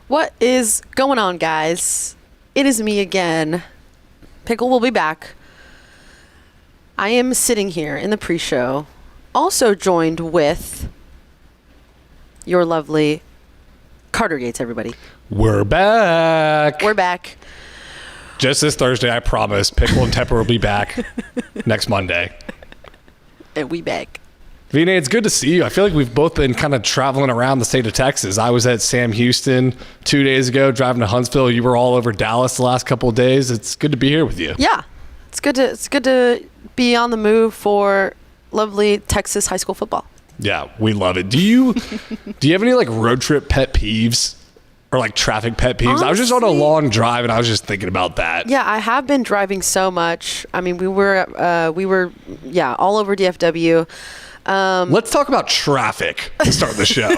What is going on, guys? It is me again. Pickle will be back. I am sitting here in the pre-show, also joined with your lovely Carter Gates, everybody. We're back. We're back. Just this Thursday, I promise. Pickle and Tepper will be back next Monday. And we back. Vina, it's good to see you. I feel like we've both been kind of traveling around the state of Texas. I was at Sam Houston 2 days ago, driving to Huntsville. You were all over Dallas the last couple of days. It's good to be here with you. Yeah, it's good to be on the move for lovely Texas high school football. Yeah, we love it. Do you have any like road trip pet peeves or like traffic pet peeves? Honestly, I was just on a long drive and I was just thinking about that. Yeah, I have been driving so much. I mean, we were all over DFW. Let's talk about traffic to start the show.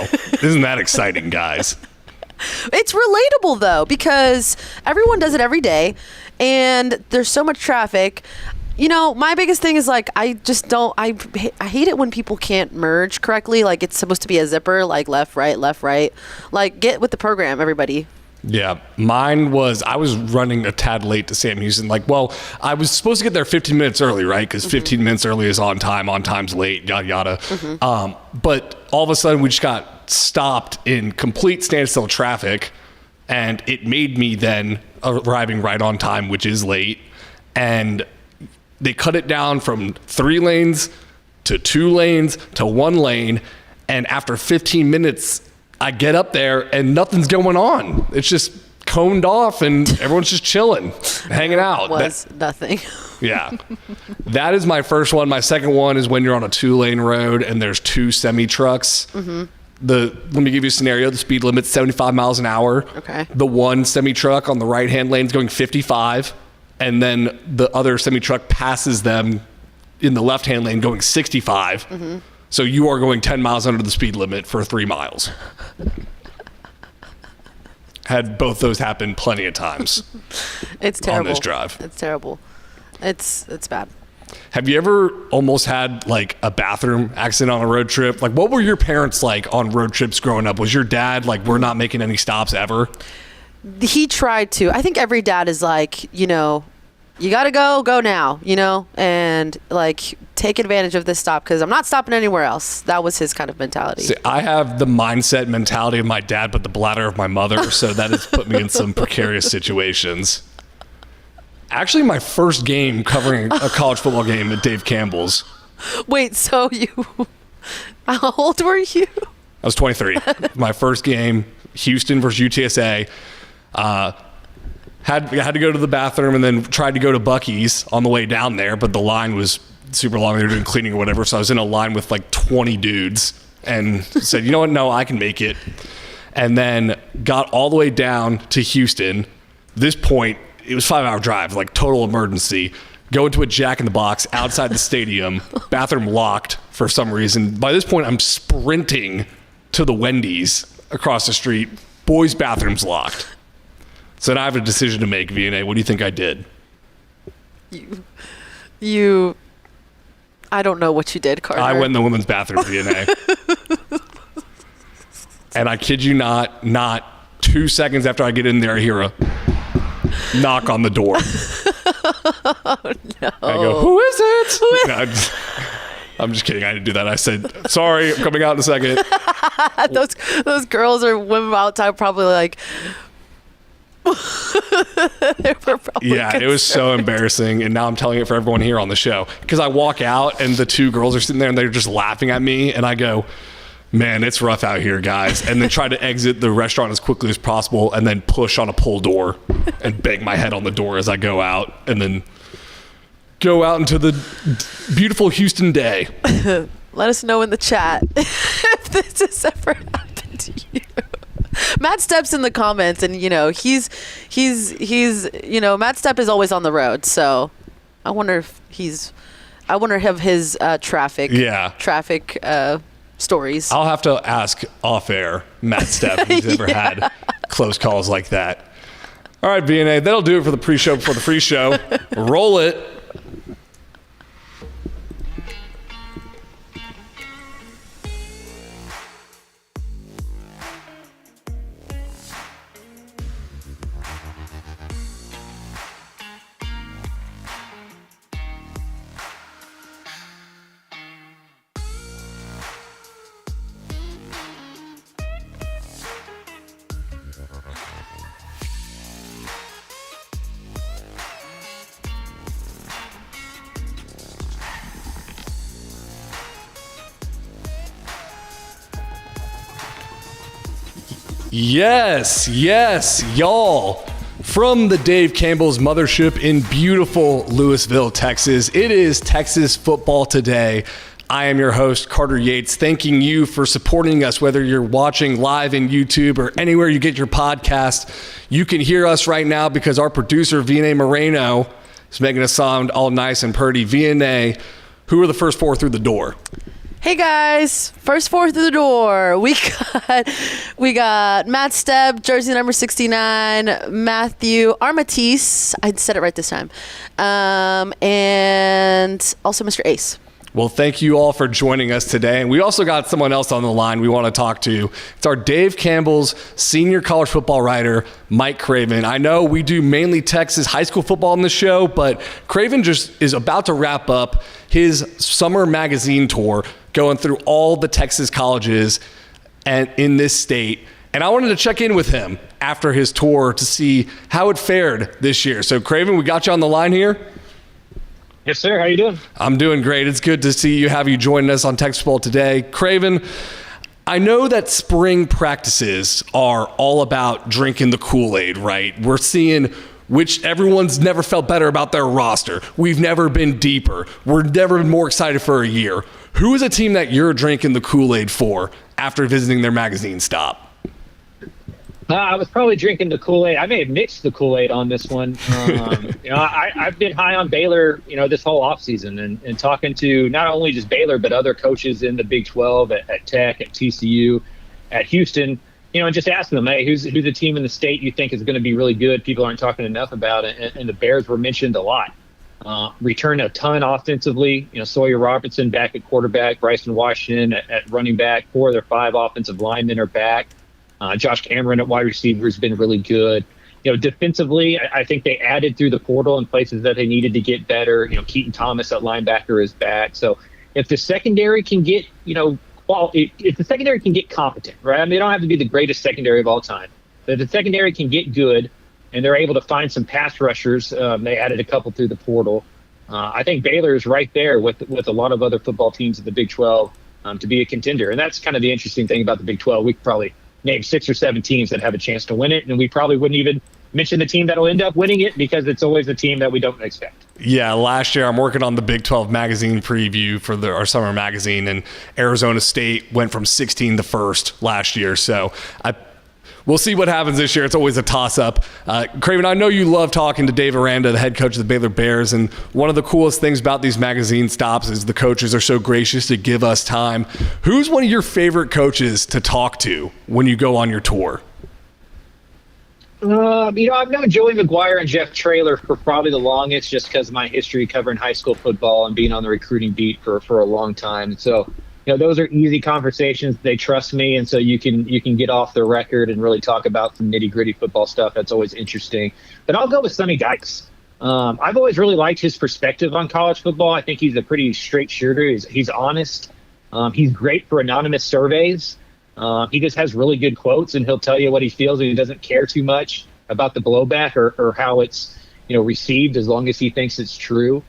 Isn't that exciting, guys? It's relatable though, because everyone does it every day and there's so much traffic. You know, my biggest thing is like, I hate it when people can't merge correctly. Like it's supposed to be a zipper, like left, right. Like get with the program, everybody. Yeah, I was running a tad late to Sam Houston. I was supposed to get there 15 minutes early, right? Because 15 minutes early is on time's late, yada, yada. But all of a sudden we just got stopped in complete standstill traffic, and it made me then arriving right on time, which is late. And they cut it down from 3 lanes to 2 lanes to 1 lane. And after 15 minutes, I get up there and nothing's going on. It's just coned off and everyone's just chilling, hanging out. Nothing. Yeah. That is my first one. My second one is when you're on a 2-lane road and there's 2 semi-trucks. Let me give you a scenario. The speed limit's 75 miles an hour. Okay. The one semi-truck on the right-hand lane is going 55, and then the other semi-truck passes them in the left-hand lane going 65. So you are going 10 miles under the speed limit for 3 miles. Had both those happen plenty of times. It's terrible. On this drive. It's terrible. It's bad. Have you ever almost had like a bathroom accident on a road trip? Like, what were your parents like on road trips growing up? Was your dad like, we're not making any stops ever? He tried to. I think every dad is like, you know, you got to go now, you know, and like take advantage of this stop because I'm not stopping anywhere else. That was his kind of mentality. See, I have the mindset mentality of my dad, but the bladder of my mother. So that has put me in some precarious situations. Actually, my first game covering a college football game at Dave Campbell's. Wait, so how old were you? I was 23. My first game, Houston versus UTSA. Had to go to the bathroom and then tried to go to Buc-ee's on the way down there, but the line was super long. They were doing cleaning or whatever, so I was in a line with like 20 dudes and said, you know what, no, I can make it. And then got all the way down to Houston. This point, it was a 5-hour drive, like total emergency. Go into a Jack in the Box outside the stadium, bathroom locked for some reason. By this point, I'm sprinting to the Wendy's across the street. Boys' bathroom's locked. So now I have a decision to make, V&A. What do you think I did? I don't know what you did, Carter. I went in the women's bathroom, V&A. And I kid you not 2 seconds after I get in there, I hear a knock on the door. Oh, no. I go, who is it? No, I'm just kidding. I didn't do that. I said, sorry, I'm coming out in a second. Those girls or women outside probably like... It was so embarrassing, and now I'm telling it for everyone here on the show because I walk out and the 2 girls are sitting there and they're just laughing at me, and I go, man, it's rough out here, guys, and then try to exit the restaurant as quickly as possible and then push on a pull door and bang my head on the door as I go out, and then go out into the beautiful Houston day. Let us know in the chat if this has ever happened to you. Matt Stepp's in the comments, and you know he's you know, Matt Stepp is always on the road, so I wonder if his traffic stories. I'll have to ask off air Matt Stepp if he's ever had close calls like that. All right, V&A, that'll do it for the pre-show before the free show. Roll it. Yes, y'all. From the Dave Campbell's mothership in beautiful Lewisville, Texas, it is Texas Football Today. I am your host, Carter Yates, thanking you for supporting us, whether you're watching live in YouTube or anywhere you get your podcast. You can hear us right now because our producer, Vianney Moreno, is making us sound all nice and pretty. Vianney, who are the first four through the door? Hey guys, first four through the door. We got Matt Stebb, jersey number 69, Matthew Armatisse. I said it right this time. And also Mr. Ace. Well, thank you all for joining us today. And we also got someone else on the line we want to talk to. It's our Dave Campbell's senior college football writer, Mike Craven. I know we do mainly Texas high school football on the show, but Craven just is about to wrap up his summer magazine tour, going through all the Texas colleges and in this state. And I wanted to check in with him after his tour to see how it fared this year. So Craven, we got you on the line here. Yes, sir. How you doing? I'm doing great. It's good to see you, have you joining us on Texas Football Today. Craven, I know that spring practices are all about drinking the Kool-Aid, right? We're seeing which everyone's never felt better about their roster. We've never been deeper. We're never been more excited for a year. Who is a team that you're drinking the Kool-Aid for after visiting their magazine stop? I was probably drinking the Kool-Aid. I may have mixed the Kool-Aid on this one. I've been high on Baylor, this whole offseason and talking to not only just Baylor, but other coaches in the Big 12 at Tech, at TCU, at Houston, and just asking them, hey, who's a team in the state you think is going to be really good? People aren't talking enough about it. And the Bears were mentioned a lot. Return a ton offensively. Sawyer Robertson back at quarterback, Bryson Washington at running back. 4 of their 5 offensive linemen are back. Josh Cameron at wide receiver has been really good. Defensively, I think they added through the portal in places that they needed to get better. Keaton Thomas at linebacker is back. So if the secondary can get, if the secondary can get competent, right? I mean, they don't have to be the greatest secondary of all time. But if the secondary can get good and they're able to find some pass rushers, they added a couple through the portal. I think Baylor is right there with a lot of other football teams in the Big 12 to be a contender. And that's kind of the interesting thing about the Big 12. We could probably name 6 or 7 teams that have a chance to win it, and we probably wouldn't even mention the team that'll end up winning it because it's always a team that we don't expect. Yeah, last year I'm working on the Big 12 magazine preview for our summer magazine, and Arizona State went from 16 to 1st last year. So we'll see what happens this year. It's always a toss-up. Craven, I know you love talking to Dave Aranda, the head coach of the Baylor Bears, and one of the coolest things about these magazine stops is the coaches are so gracious to give us time. Who's one of your favorite coaches to talk to when you go on your tour? I've known Joey McGuire and Jeff Traylor for probably the longest just because of my history covering high school football and being on the recruiting beat for a long time. So those are easy conversations. They trust me, and so you can get off the record and really talk about some nitty-gritty football stuff. That's always interesting. But I'll go with Sonny Dykes. I've always really liked his perspective on college football. I think he's a pretty straight shooter. He's honest. He's great for anonymous surveys. He just has really good quotes, and he'll tell you what he feels, and he doesn't care too much about the blowback or how it's received as long as he thinks it's true.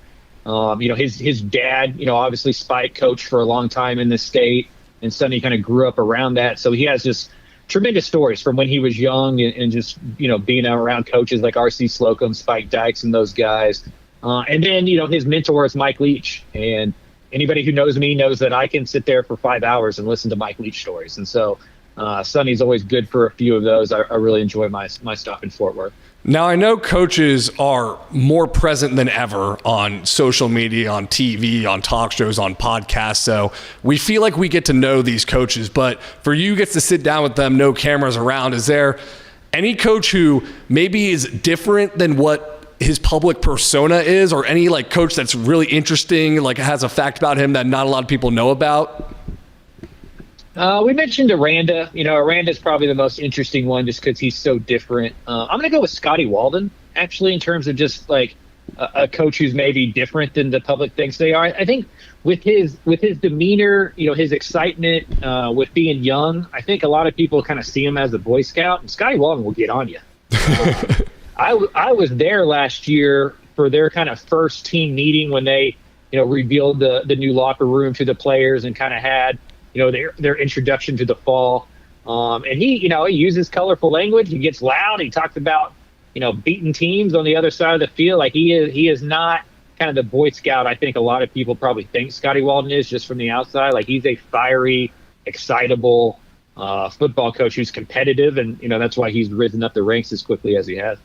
His dad, obviously Spike coached for a long time in the state, and Sonny kind of grew up around that. So he has just tremendous stories from when he was young and just, being around coaches like R.C. Slocum, Spike Dykes, and those guys. And then, his mentor is Mike Leach. And anybody who knows me knows that I can sit there for 5 hours and listen to Mike Leach stories. And so Sonny's always good for a few of those. I really enjoy my stop in Fort Worth. Now, I know coaches are more present than ever on social media, on TV, on talk shows, on podcasts. So we feel like we get to know these coaches. But for you gets to sit down with them, no cameras around. Is there any coach who maybe is different than what his public persona is, or any coach that's really interesting, has a fact about him that not a lot of people know about? We mentioned Aranda. Aranda's probably the most interesting one just because he's so different. I'm going to go with Scotty Walden, actually, in terms of just a coach who's maybe different than the public thinks they are. I think with his demeanor, his excitement, with being young, I think a lot of people kind of see him as a Boy Scout, and Scotty Walden will get on you. I was there last year for their kind of first team meeting when they, revealed the new locker room to the players and kind of had, their introduction to the fall. And he uses colorful language. He gets loud. He talks about, beating teams on the other side of the field. Like he is not kind of the Boy Scout I think a lot of people probably think Scotty Walden is just from the outside. Like he's a fiery, excitable football coach who's competitive, and that's why he's risen up the ranks as quickly as he has.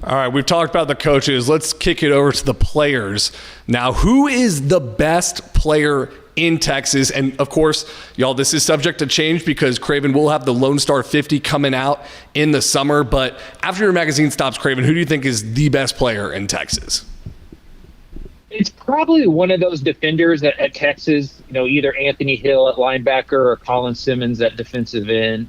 All right, we've talked about the coaches. Let's kick it over to the players. Now, who is the best player in Texas? And of course, y'all, this is subject to change because Craven will have the Lone Star 50 coming out in the summer. But after your magazine stops, Craven, who do you think is the best player in Texas? It's probably one of those defenders at Texas, either Anthony Hill at linebacker or Colin Simmons at defensive end.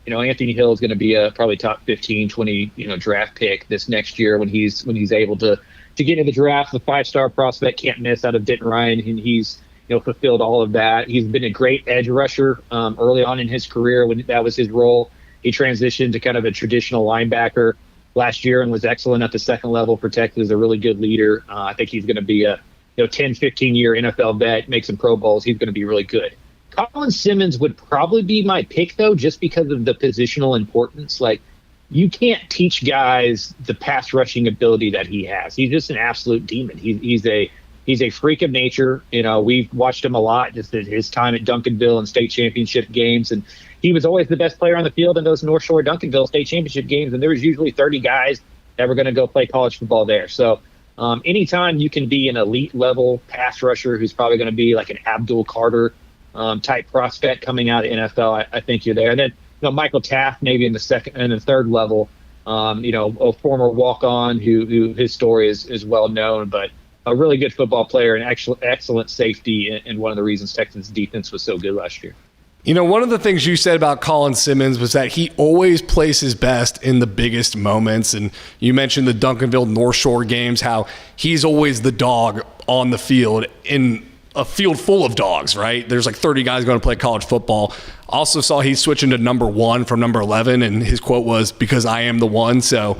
Anthony Hill is going to be a probably top 15, 20, draft pick this next year when he's able to get into the draft. The 5-star prospect can't miss out of Denton Ryan, and he's fulfilled all of that. He's been a great edge rusher early on in his career when that was his role. He transitioned to kind of a traditional linebacker last year and was excellent at the second level for Texas, a really good leader. I think he's going to be a 10, 15-year NFL vet, make some Pro Bowls. He's going to be really good. Colin Simmons would probably be my pick, though, just because of the positional importance. Like, you can't teach guys the pass rushing ability that he has. He's just an absolute demon. He's a freak of nature. We've watched him a lot just at his time at Duncanville and state championship games, and he was always the best player on the field in those North Shore Duncanville state championship games, and there was usually 30 guys that were going to go play college football there. So anytime you can be an elite level pass rusher who's probably going to be like an Abdul Carter type prospect coming out of NFL, I think you're there. And then Michael Taft maybe in the second and the third level, a former walk-on who his story is well known, but a really good football player and excellent safety, and one of the reasons Texas defense was so good last year. One of the things you said about Colin Simmons was that he always plays his best in the biggest moments. And you mentioned the Duncanville North Shore games, how he's always the dog on the field in a field full of dogs, right? There's like 30 guys going to play college football. Also saw he's switching to number 1 from number 11, and his quote was, "Because I am the one." So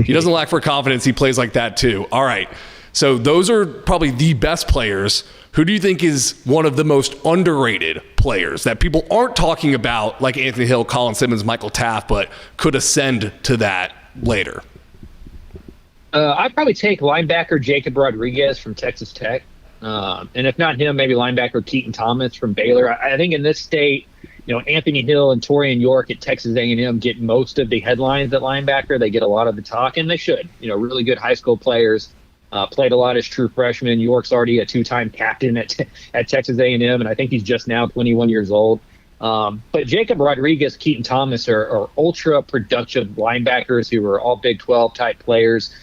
he doesn't lack for confidence. He plays like that too. All right. So those are probably the best players. Who do you think is one of the most underrated players that people aren't talking about, like Anthony Hill, Colin Simmons, Michael Taft, but could ascend to that later? I'd probably take linebacker Jacob Rodriguez from Texas Tech. And if not him, maybe linebacker Keaton Thomas from Baylor. I think in this state, Anthony Hill and Torian York at Texas A&M get most of the headlines at linebacker. They get a lot of the talk, and they should. Really good high school players. Played a lot as true freshmen. York's already a 2-time captain at Texas A&M, and I think he's just now 21 years old. But Jacob Rodriguez, Keaton Thomas are ultra productive linebackers who are all Big 12 type players.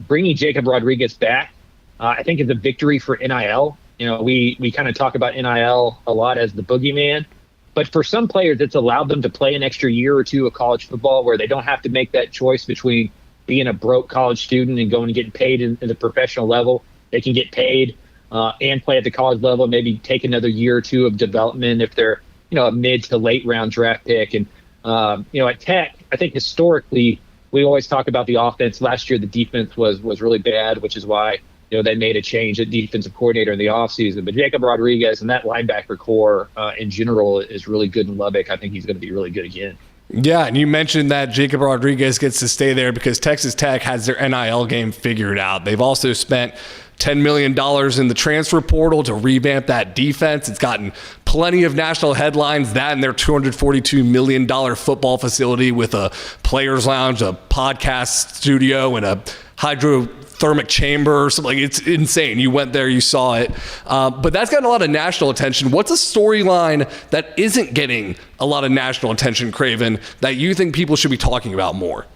Bringing Jacob Rodriguez back, I think, is a victory for NIL. We kind of talk about NIL a lot as the boogeyman, but for some players, it's allowed them to play an extra year or two of college football where they don't have to make that choice between being a broke college student and going and getting paid in the professional level. They can get paid and play at the college level, maybe take another year or two of development if they're, a mid to late round draft pick. And, at Tech, I think historically, we always talk about the offense. Last year, the defense was really bad, which is why, they made a change at defensive coordinator in the offseason. But Jacob Rodriguez and that linebacker core in general is really good in Lubbock. I think he's going to be really good again. Yeah, and you mentioned that Jacob Rodriguez gets to stay there because Texas Tech has their NIL game figured out. They've also spent $10 million in the transfer portal to revamp that defense. It's gotten plenty of national headlines, that and their $242 million football facility with a players lounge, a podcast studio, and a hydrothermic chamber or something. It's insane. You went there, you saw it. But that's gotten a lot of national attention. What's a storyline that isn't getting a lot of national attention, Craven, that you think people should be talking about more?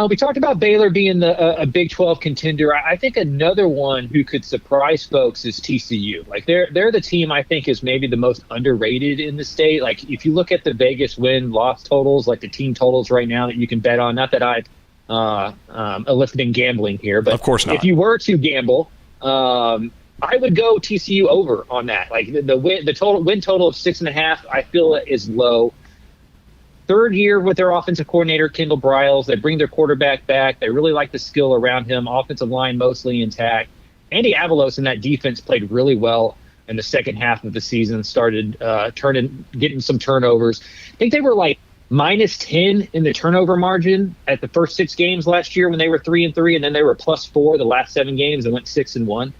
We talked about Baylor being a Big 12 contender. I think another one who could surprise folks is TCU. Like they're the team I think is maybe the most underrated in the state. Like if you look at the Vegas win-loss totals, like the team totals right now that you can bet on, not that I'm eliciting gambling here, but of course not. If you were to gamble, I would go TCU over on that. Like the win total of 6.5, I feel is low. Third year with their offensive coordinator, Kendall Briles. They bring their quarterback back. They really like the skill around him. Offensive line mostly intact. Andy Avalos in that defense played really well in the second half of the season, started getting some turnovers. I think they were like -10 in the turnover margin at the first 6 games last year when they were 3-3, and then they were +4 the last 7 games and went 6-1.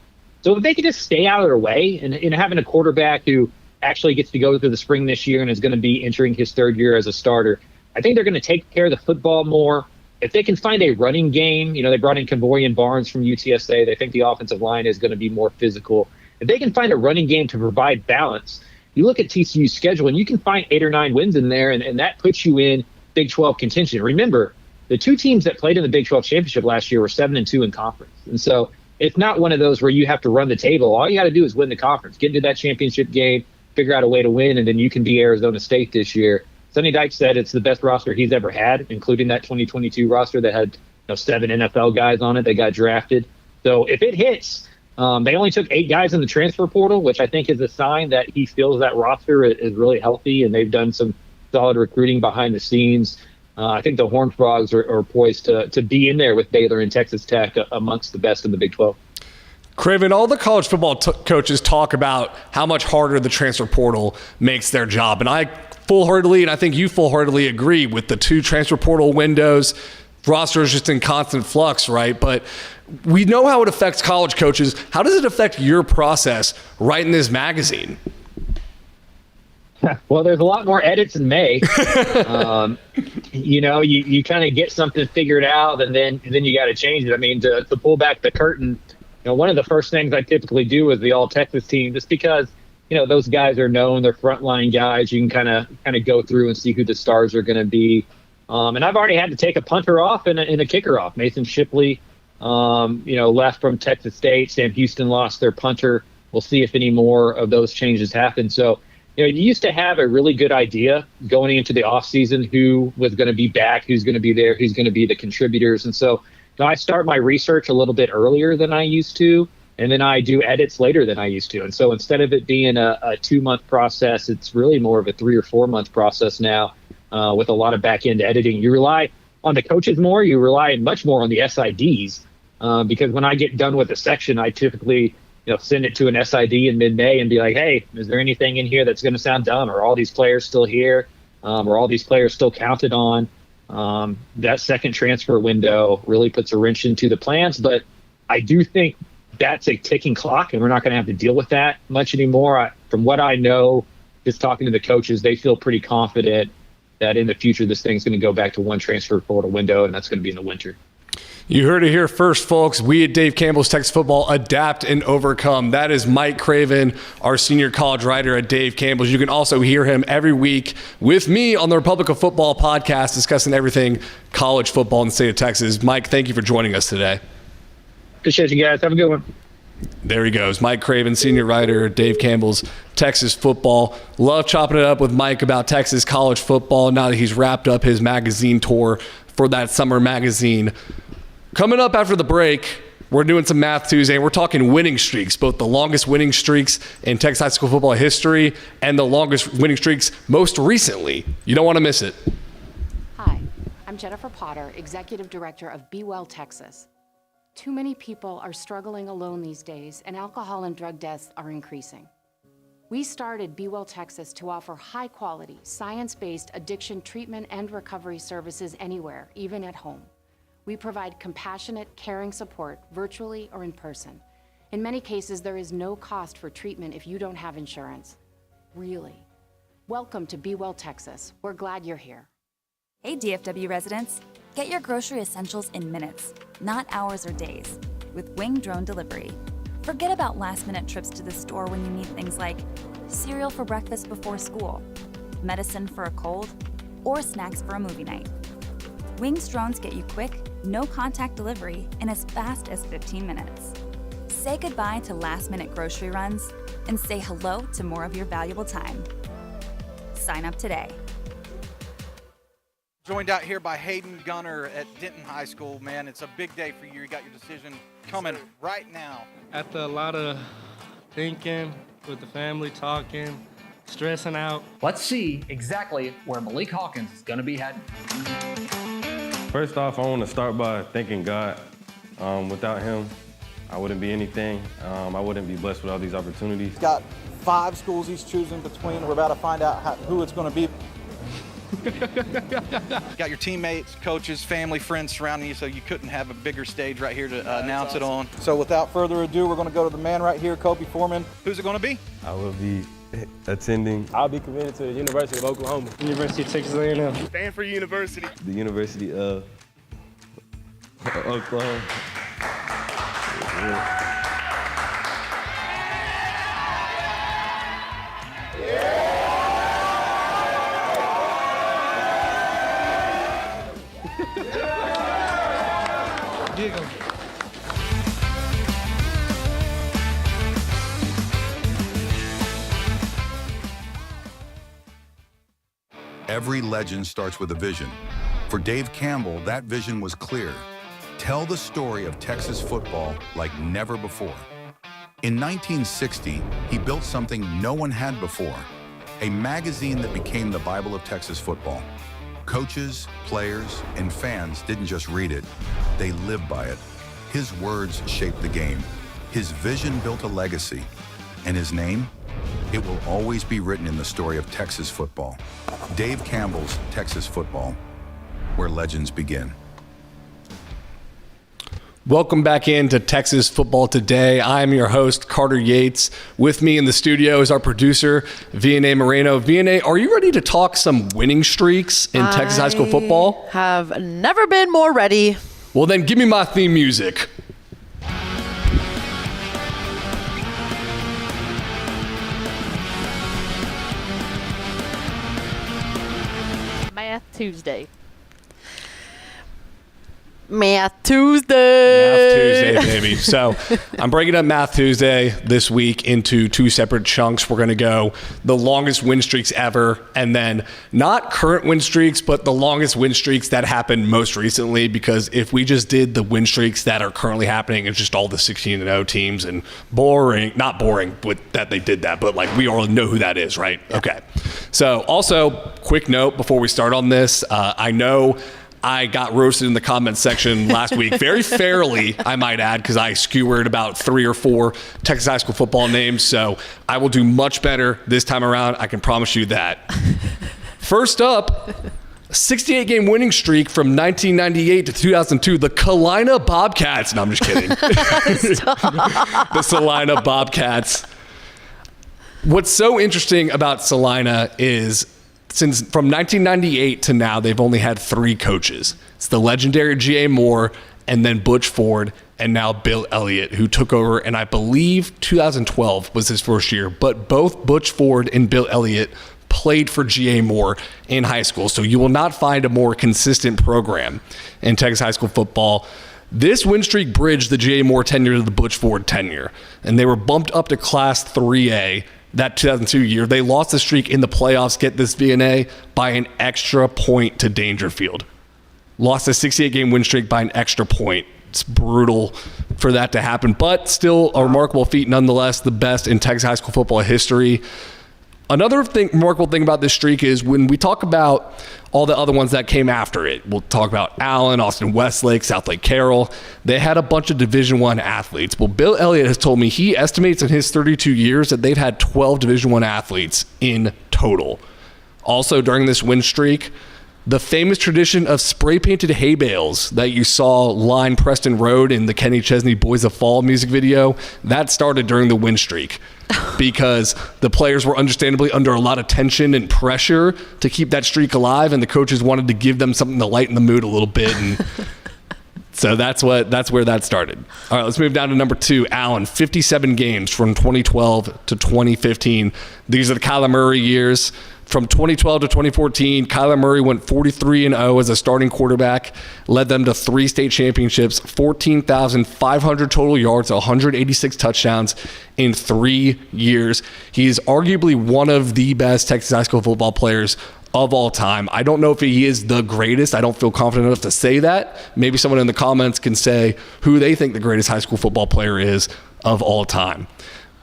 So if they could just stay out of their way and having a quarterback who actually gets to go through the spring this year and is going to be entering his 3rd year as a starter, I think they're going to take care of the football more. If they can find a running game, they brought in Convoy and Barnes from UTSA. They think the offensive line is going to be more physical. If they can find a running game to provide balance, you look at TCU's schedule and you can find 8 or 9 wins in there, and that puts you in Big 12 contention. Remember, the 2 teams that played in the Big 12 championship last year were 7-2 in conference. And so it's not one of those where you have to run the table. All you got to do is win the conference, get into that championship game, figure out a way to win, and then you can be Arizona State this year. Sonny Dykes said it's the best roster he's ever had, including that 2022 roster that had 7 NFL guys on it that got drafted. So if it hits, they only took 8 guys in the transfer portal, which I think is a sign that he feels that roster is really healthy, and they've done some solid recruiting behind the scenes. I think the Horned Frogs are poised to be in there with Baylor and Texas Tech amongst the best in the Big 12. Craven, all the college football coaches talk about how much harder the transfer portal makes their job. And I full-heartedly, and I think you full-heartedly agree with the 2 transfer portal windows. Roster is just in constant flux, right? But we know how it affects college coaches. How does it affect your process writing this magazine? Well, there's a lot more edits in May. You kind of get something figured out, and then you got to change it. I mean, to pull back the curtain, one of the first things I typically do is the All Texas team, just because those guys are known, they're frontline guys. You can kind of go through and see who the stars are going to be. And I've already had to take a punter off and a kicker off. Mason Shipley, left from Texas State. Sam Houston lost their punter. We'll see if any more of those changes happen. So, you used to have a really good idea going into the offseason who was going to be back, who's going to be there, who's going to be the contributors. And so I start my research a little bit earlier than I used to, and then I do edits later than I used to. And so instead of it being a 2-month process, it's really more of a 3 or 4 month process now with a lot of back-end editing. You rely on the coaches more. You rely much more on the SIDs because when I get done with a section, I typically send it to an SID in mid-May and be like, hey, is there anything in here that's going to sound dumb? Are all these players still here? Are all these players still counted on? That second transfer window really puts a wrench into the plans, but I do think that's a ticking clock, and we're not going to have to deal with that much anymore. From what I know, just talking to the coaches, they feel pretty confident that in the future this thing's going to go back to one transfer portal window, and that's going to be in the winter. You heard it here first, folks. We at Dave Campbell's Texas Football adapt and overcome. That is Mike Craven, our senior college writer at Dave Campbell's. You can also hear him every week with me on the Republic of Football podcast discussing everything college football in the state of Texas. Mike, thank you for joining us today. Appreciate you guys. Have a good one. There he goes. Mike Craven, senior writer at Dave Campbell's Texas Football. Love chopping it up with Mike about Texas college football now that he's wrapped up his magazine tour for that summer magazine. Coming up after the break, we're doing some Math Tuesday, and we're talking winning streaks, both the longest winning streaks in Texas high school football history and the longest winning streaks most recently. You don't want to miss it. Hi, I'm Jennifer Potter, Executive Director of Be Well Texas. Too many people are struggling alone these days, and alcohol and drug deaths are increasing. We started Be Well Texas to offer high-quality, science-based addiction treatment and recovery services anywhere, even at home. We provide compassionate, caring support virtually or in person. In many cases, there is no cost for treatment if you don't have insurance. Really. Welcome to Be Well Texas. We're glad you're here. Hey DFW residents, get your grocery essentials in minutes, not hours or days, with Wing Drone Delivery. Forget about last-minute trips to the store when you need things like cereal for breakfast before school, medicine for a cold, or snacks for a movie night. Wing's drones get you quick, no-contact delivery in as fast as 15 minutes. Say goodbye to last-minute grocery runs and say hello to more of your valuable time. Sign up today. Joined out here by Hayden Gunner at Denton High School. Man, it's a big day for you. You got your decision coming right now. After a lot of thinking, with the family talking, stressing out. Let's see exactly where Malik Hawkins is going to be heading. First off, I want to start by thanking God. Without him, I wouldn't be anything. I wouldn't be blessed with all these opportunities. He's got 5 schools he's choosing between. We're about to find out who it's going to be. Got your teammates, coaches, family, friends surrounding you, so you couldn't have a bigger stage right here to announce it on. So without further ado, we're going to go to the man right here, Kobe Foreman. Who's it going to be? I will be attending. I'll be committed to the University of Oklahoma. University of Texas A&M. Stand for university. The University of Oklahoma. Every legend starts with a vision. For Dave Campbell, that vision was clear. Tell the story of Texas football like never before. In 1960, he built something no one had before, a magazine that became the Bible of Texas football. Coaches, players, and fans didn't just read it, they lived by it. His words shaped the game. His vision built a legacy. And his name? It will always be written in the story of Texas football. Dave Campbell's Texas Football, where legends begin. Welcome back into Texas Football Today. I'm your host, Carter Yates. With me in the studio is our producer, Vianney Moreno. Vianney, are you ready to talk some winning streaks in Texas high school football? Have never been more ready. Well, then give me my theme music. Math Tuesday. Math Tuesday. Math Tuesday, baby. So I'm breaking up Math Tuesday this week into 2 separate chunks. We're going to go the longest win streaks ever, and then not current win streaks, but the longest win streaks that happened most recently, because if we just did the win streaks that are currently happening, it's just all the 16-0 teams and boring, not boring with that they did that, but like we all know who that is, right? Yeah. Okay. So also, quick note before we start on this, I know I got roasted in the comments section last week, very fairly, I might add, because I skewered about 3 or 4 Texas high school football names. So I will do much better this time around. I can promise you that. First up, 68-game winning streak from 1998 to 2002, the Salina Bobcats. No, I'm just kidding. The Salina Bobcats. What's so interesting about Salina is, since from 1998 to now, they've only had 3 coaches. It's the legendary G.A. Moore, and then Butch Ford, and now Bill Elliott, who took over, and I believe 2012 was his first year. But both Butch Ford and Bill Elliott played for G.A. Moore in high school, so you will not find a more consistent program in Texas high school football. This win streak bridged the G.A. Moore tenure to the Butch Ford tenure, and they were bumped up to Class 3A that 2002 year. They lost the streak in the playoffs, get this VNA, by an extra point to Dangerfield. Lost a 68-game win streak by an extra point. It's brutal for that to happen, but still a remarkable feat nonetheless, the best in Texas high school football history. Another remarkable thing about this streak is when we talk about all the other ones that came after it, we'll talk about Allen, Austin Westlake, Southlake Carroll. They had a bunch of Division I athletes. Well, Bill Elliott has told me he estimates in his 32 years that they've had 12 Division I athletes in total. Also, during this win streak, the famous tradition of spray-painted hay bales that you saw line Preston Road in the Kenny Chesney Boys of Fall music video, that started during the win streak because the players were understandably under a lot of tension and pressure to keep that streak alive, and the coaches wanted to give them something to lighten the mood a little bit, and so that's where that started. All right, let's move down to number 2, Allen. 57 games from 2012 to 2015. These are the Kyler Murray years. From 2012 to 2014, Kyler Murray went 43-0 as a starting quarterback, led them to 3 state championships, 14,500 total yards, 186 touchdowns in 3 years. He is arguably one of the best Texas high school football players of all time. I don't know if he is the greatest. I don't feel confident enough to say that. Maybe someone in the comments can say who they think the greatest high school football player is of all time.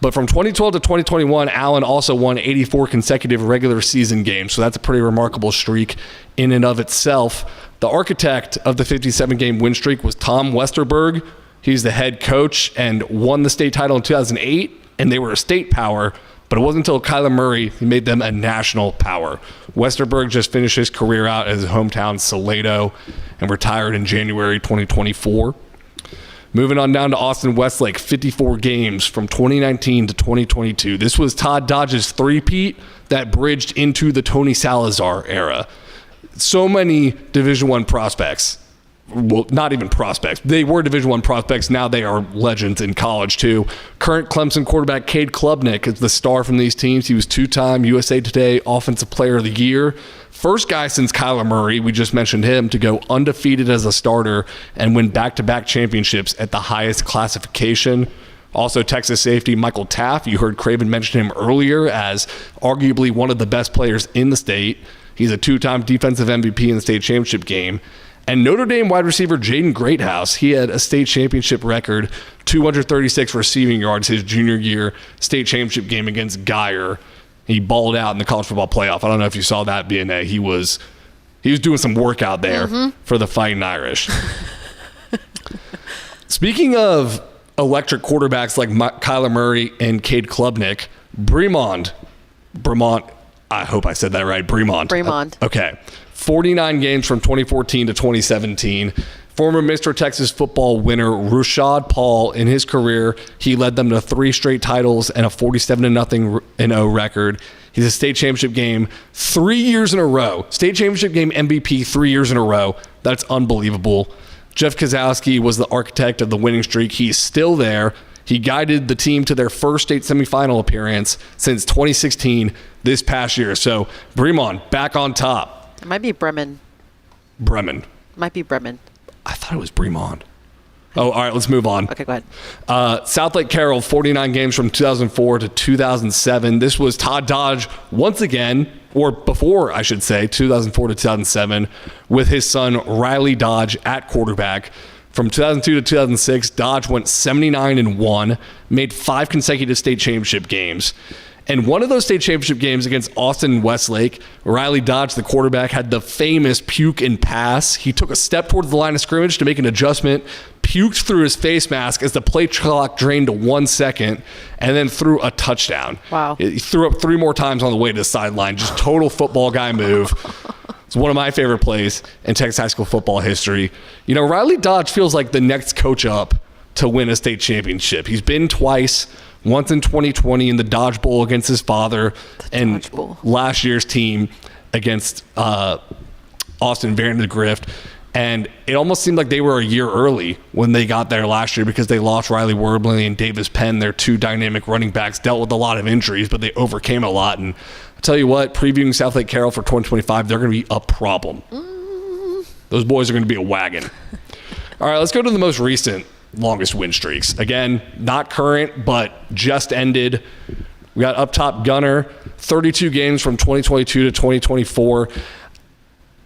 But from 2012 to 2021, Allen also won 84 consecutive regular season games. So that's a pretty remarkable streak in and of itself. The architect of the 57-game win streak was Tom Westerberg, He's the head coach and won the state title in 2008, and they were a state power, but it wasn't until Kyler Murray made them a national power. Westerberg just finished his career out at his hometown, Salado, and retired in January 2024. Moving on down to Austin Westlake, 54 games from 2019 to 2022. This was Todd Dodge's three-peat that bridged into the Tony Salazar era. So many Division I prospects. Well, not even prospects. They were Division I prospects. Now they are legends in college, too. Current Clemson quarterback Cade Klubnik is the star from these teams. He was two-time USA Today Offensive Player of the Year. First guy since Kyler Murray, we just mentioned him, to go undefeated as a starter and win back-to-back championships at the highest classification. Also, Texas safety Michael Taft. You heard Craven mention him earlier as arguably one of the best players in the state. He's a two-time defensive MVP in the state championship game. And Notre Dame wide receiver Jaden Greathouse, he had a state championship record, 236 receiving yards his junior year state championship game against Geyer. He balled out in the college football playoff. I don't know if you saw that, BNA. He was doing some work out there for the Fighting Irish. Speaking of electric quarterbacks like Kyler Murray and Cade Klubnik, Bremond, I hope I said that right, Bremond. Okay. 49 games from 2014 to 2017. Former Mr. Texas football winner Rashad Paul, in his career, he led them to 3 straight titles and a 47-0 record. He's a state championship game 3 years in a row. State championship game MVP 3 years in a row. That's unbelievable. Jeff Kozowski was the architect of the winning streak. He's still there. He guided the team to their first state semifinal appearance since 2016 this past year. So, Bremond back on top. It might be Bremen. Might be Bremen. I thought it was Bremond. Oh, all right, let's move on. Okay, go ahead. South Lake Carroll, 49 games from 2004 to 2007. This was Todd Dodge once again, or before, I should say, 2004 to 2007, with his son Riley Dodge at quarterback. From 2002 to 2006, Dodge went 79-1, made 5 consecutive state championship games. And one of those state championship games against Austin Westlake, Riley Dodge, the quarterback, had the famous puke and pass. He took a step towards the line of scrimmage to make an adjustment, puked through his face mask as the play clock drained to 1 second, and then threw a touchdown. Wow. He threw up 3 more times on the way to the sideline. Just total football guy move. It's one of my favorite plays in Texas high school football history. You know, Riley Dodge feels like the next coach up to win a state championship. He's been twice. Once in 2020 in the Dodge Bowl against his father, and last year's team against Austin Vandegrift. And it almost seemed like they were a year early when they got there last year because they lost Riley Werbley and Davis Penn, their 2 dynamic running backs, dealt with a lot of injuries, but they overcame a lot. And I'll tell you what, previewing South Lake Carroll for 2025, they're going to be a problem. Those boys are going to be a wagon. All right, let's go to the most recent longest win streaks. Again, not current, but just ended. We got up top Gunner, 32 games from 2022 to 2024.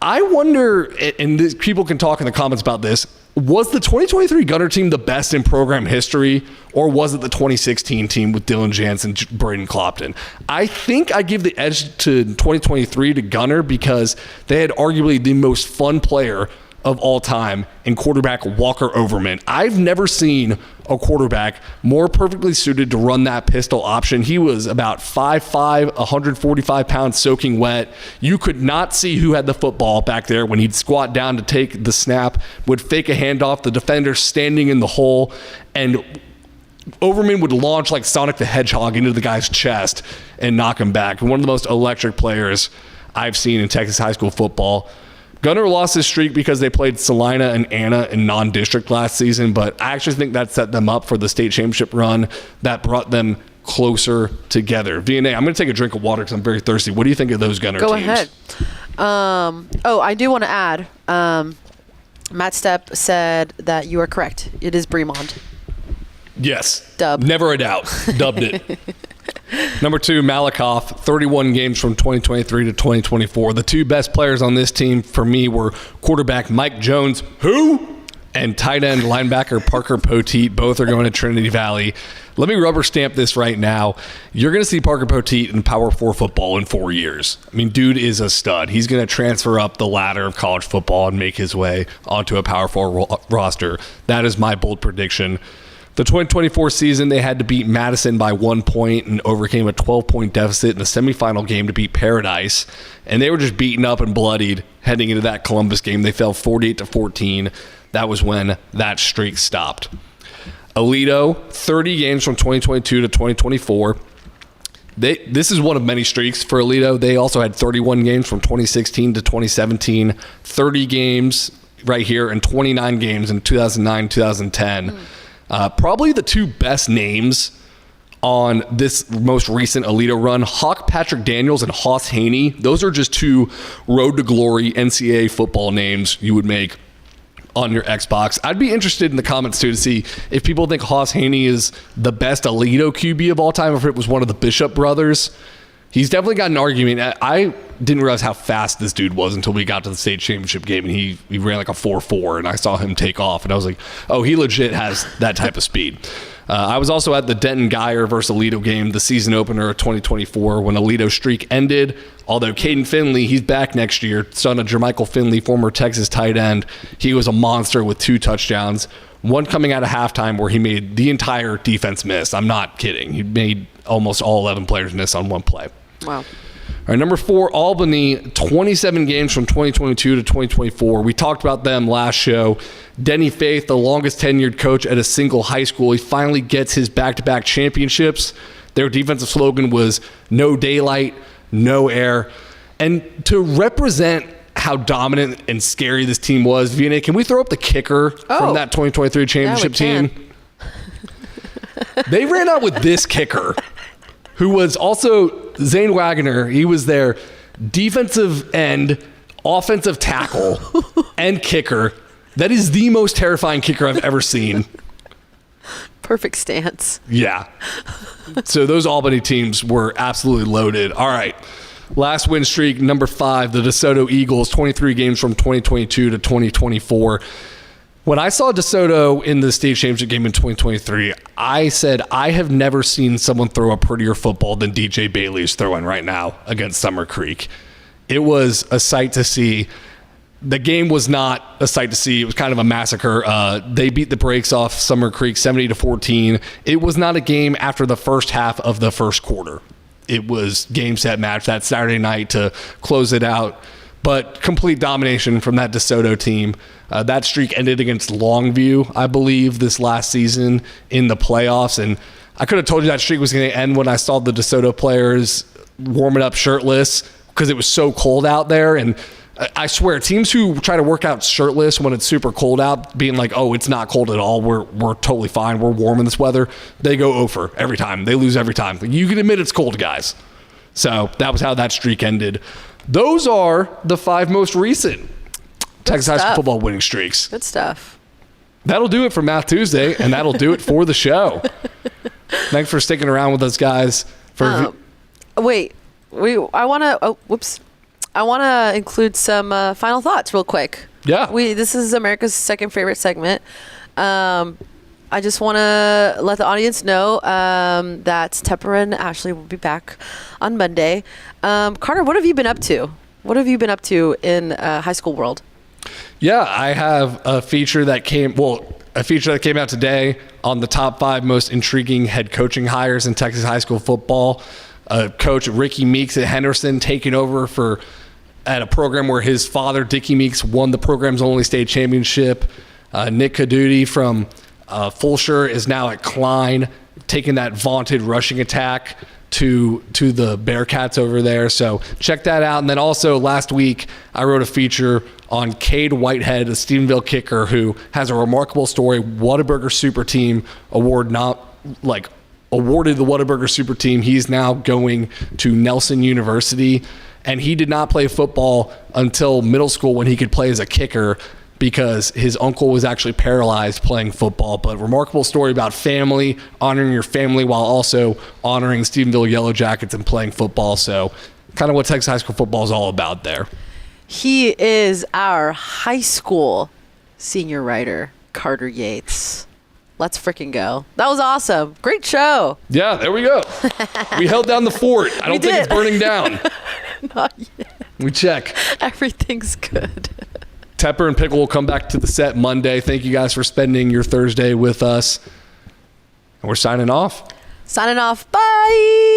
I wonder, and people can talk in the comments about this, was the 2023 Gunner team the best in program history, or was it the 2016 team with Dylan Jansen, Braden Clopton? I think I give the edge to 2023 to Gunner because they had arguably the most fun player of all time in quarterback Walker Overman. I've never seen a quarterback more perfectly suited to run that pistol option. He was about 5'5", 145 pounds soaking wet. You could not see who had the football back there when he'd squat down to take the snap, would fake a handoff, the defender standing in the hole, and Overman would launch like Sonic the Hedgehog into the guy's chest and knock him back. One of the most electric players I've seen in Texas high school football. Gunner lost his streak because they played Salina and Anna in non-district last season, but I actually think that set them up for the state championship run that brought them closer together. VNA, I'm going to take a drink of water because I'm very thirsty. What do you think of those Gunner teams? Go ahead. I do want to add, Matt Stepp said that you are correct. It is Bremond. Yes. Dub. Never a doubt. Dubbed it. Number 2, Malakoff, 31 games from 2023 to 2024. The 2 best players on this team for me were quarterback Mike Jones, who? and tight end linebacker Parker Poteet. Both are going to Trinity Valley. Let me rubber stamp this right now. You're going to see Parker Poteet in Power 4 football in 4 years. I mean, dude is a stud. He's going to transfer up the ladder of college football and make his way onto a Power 4 roster. That is my bold prediction. The 2024 season, they had to beat Madison by 1 point and overcame a 12-point deficit in the semifinal game to beat Paradise. And they were just beaten up and bloodied heading into that Columbus game. They fell 48-14. That was when that streak stopped. Aledo, 30 games from 2022 to 2024. This is one of many streaks for Aledo. They also had 31 games from 2016 to 2017, 30 games right here, and 29 games in 2009, 2010. Probably the two best names on this most recent Aledo run, Hawk Patrick Daniels and Hoss Haney. Those are just two road to glory NCAA football names you would make on your Xbox. I'd be interested in the comments too to see if people think Hoss Haney is the best Aledo QB of all time, or if it was one of the Bishop brothers. He's definitely got an argument. I didn't realize how fast this dude was until we got to the state championship game, and he ran like a 4.4, and I saw him take off, and I was like, oh, he legit has that type of speed. I was also at the Denton Geyer versus Aledo game, the season opener of 2024, when Aledo's streak ended. Although Caden Finley, he's back next year, son of Jermichael Finley, former Texas tight end. He was a monster with 2 touchdowns, one coming out of halftime where he made the entire defense miss. I'm not kidding. He made almost all 11 players miss on one play. Wow. All right, number 4, Albany, 27 games from 2022 to 2024. We talked about them last show. Denny Faith, the longest tenured coach at a single high school, he finally gets his back-to-back championships. Their defensive slogan was no daylight, no air. And to represent how dominant and scary this team was, Vienna, can we throw up the kicker from that 2023 championship team? They ran out with this kicker, who was also Zane Wagner. He was their defensive end, offensive tackle, and kicker. That is the most terrifying kicker I've ever seen. Perfect stance. Yeah. So those Albany teams were absolutely loaded. All right. Last win streak, number 5, the DeSoto Eagles, 23 games from 2022 to 2024. When I saw DeSoto in the state championship game in 2023, I said, I have never seen someone throw a prettier football than DJ Bailey's throwing right now against Summer Creek. It was a sight to see. The game was not a sight to see. It was kind of a massacre. They beat the brakes off Summer Creek 70-14. It was not a game after the first half of the first quarter. It was game, set, match that Saturday night to close it out. But complete domination from that DeSoto team. That streak ended against Longview, I believe, this last season in the playoffs. And I could have told you that streak was going to end when I saw the DeSoto players warming up shirtless because it was so cold out there. And I swear, teams who try to work out shirtless when it's super cold out, being like, oh, it's not cold at all, we're totally fine, we're warm in this weather, they go over every time. They lose every time. You can admit it's cold, guys. So that was how that streak ended. Those are the 5 most recent Texas high school football winning streaks. Good stuff. That'll do it for Math Tuesday, and that'll do it for the show. Thanks for sticking around with us, guys. I want to include some final thoughts real quick. Yeah. This is America's second favorite segment. I just want to let the audience know that Tepper and Ashley will be back on Monday. Carter, what have you been up to? What have you been up to in high school world? Yeah, I have a feature that came out today on the top 5 most intriguing head coaching hires in Texas high school football. Coach Ricky Meeks at Henderson taking over at a program where his father, Dickie Meeks, won the program's only state championship. Nick Caduti from Fulshire is now at Klein, taking that vaunted rushing attack to the Bearcats over there. So check that out. And then also last week, I wrote a feature on Cade Whitehead, a Stephenville kicker who has a remarkable story. Whataburger Super Team awarded the Whataburger Super Team. He's now going to Nelson University, and he did not play football until middle school when he could play as a kicker because his uncle was actually paralyzed playing football. But remarkable story about family, honoring your family while also honoring Stephenville Yellow Jackets and playing football. So kind of what Texas high school football is all about there. He is our high school senior writer. Carter Yates. Let's freaking go. That was awesome. Great show. Yeah, there we go. We held down the fort. I don't think it's burning down. Not yet. We check. Everything's good. Tepper and Pickle will come back to the set Monday. Thank you guys for spending your Thursday with us. And we're signing off. Signing off. Bye.